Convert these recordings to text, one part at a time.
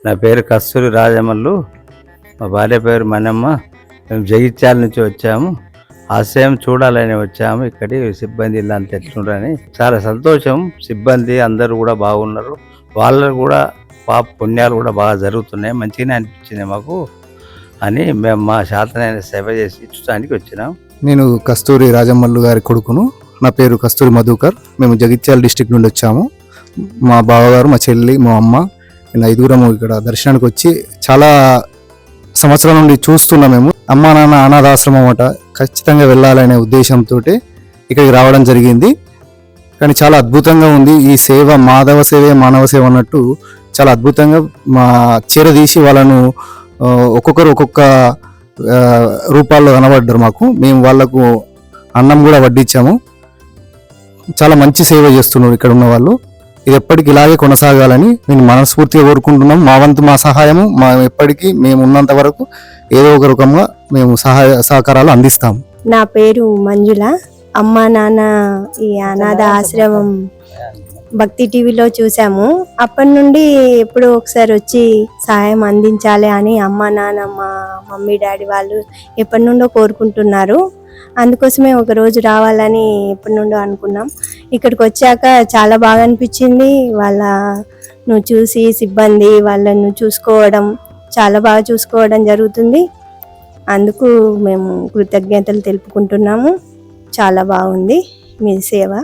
నా పేరు కస్తూరి రాజమల్లు, మా భార్య పేరు మనమ్మ. మేము జగిత్యాల నుంచి వచ్చాము. ఆశయం చూడాలని వచ్చాము. ఇక్కడి సిబ్బంది ఇలా అంత ఎట్లుండని చాలా సంతోషం. సిబ్బంది అందరూ కూడా బాగున్నారు. వాళ్ళు కూడా పుణ్యాలు కూడా బాగా జరుగుతున్నాయి. మంచిగానే అనిపించింది మాకు అని మేము మా శాతనైన సేవ చేసి ఇచ్చడానికి వచ్చినాం. నేను కస్తూరి రాజమల్లు గారి కొడుకును. నా పేరు కస్తూరి మధుకర్. మేము జగిత్యాల డిస్టిక్ నుండి వచ్చాము. మా బావగారు, మా చెల్లి, మా అమ్మ, నేను 5 ఇక్కడ దర్శనానికి వచ్చి చాలా సంవత్సరాల నుండి చూస్తున్నాం. మేము అమ్మా నాన్న అనాథాశ్రమం అట, ఖచ్చితంగా వెళ్ళాలనే ఉద్దేశంతో ఇక్కడికి రావడం జరిగింది. కానీ చాలా అద్భుతంగా ఉంది ఈ సేవ. మాధవ సేవే మానవ సేవ అన్నట్టు చాలా అద్భుతంగా మా చీరదీసి వాళ్ళను ఒక్కొక్కరు ఒక్కొక్క రూపాల్లో కనబడ్డారు మాకు. మేము వాళ్ళకు అన్నం కూడా వడ్డించాము. చాలా మంచి సేవ చేస్తున్నారు ఇక్కడ ఉన్న వాళ్ళు. ఇది ఎప్పటికి ఇలాగే కొనసాగాలని నేను మనస్ఫూర్తిగా కోరుకుంటున్నాం. మా వంతు మా సహాయము ఎప్పటికీ మేము ఉన్నంత వరకు ఏదో ఒక రకంగా మేము సహకారాలు అందిస్తాము. నా పేరు మంజుల. అమ్మ నాన్న ఈ అనాథ ఆశ్రమం భక్తి టీవీలో చూసాము. అప్పటి నుండి ఎప్పుడో ఒకసారి వచ్చి సహాయం అందించాలి అని అమ్మ నాన్న, మా మమ్మీ డాడీ వాళ్ళు ఎప్పటి నుండో కోరుకుంటున్నారు. అందుకోసమే ఒక రోజు రావాలని ఎప్పటి నుండో అనుకున్నాం. ఇక్కడికి వచ్చాక చాలా బాగా అనిపించింది. వాళ్ళను చూసి సిబ్బంది వాళ్ళను చూసుకోవడం, చాలా బాగా చూసుకోవడం జరుగుతుంది. అందుకు మేము కృతజ్ఞతలు తెలుపుకుంటున్నాము. చాలా బాగుంది మీ సేవ.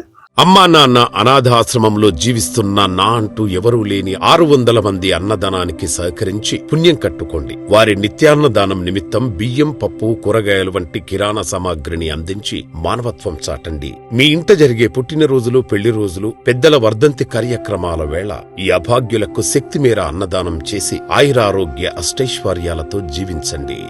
అమ్మా నాన్న అనాథాశ్రమంలో జీవిస్తున్న నా అంటూ ఎవరూ లేని 600 మంది అన్నదానానికి సహకరించి పుణ్యం కట్టుకోండి. వారి నిత్యాన్నదానం నిమిత్తం బియ్యం, పప్పు, కూరగాయలు వంటి కిరాణా సామాగ్రిని అందించి మానవత్వం చాటండి. మీ ఇంట జరిగే పుట్టినరోజులు, పెళ్లి రోజులు, పెద్దల వర్ధంతి కార్యక్రమాల వేళ ఈ అభాగ్యులకు శక్తి మేర అన్నదానం చేసి ఆయురారోగ్య అష్టైశ్వర్యాలతో జీవించండి.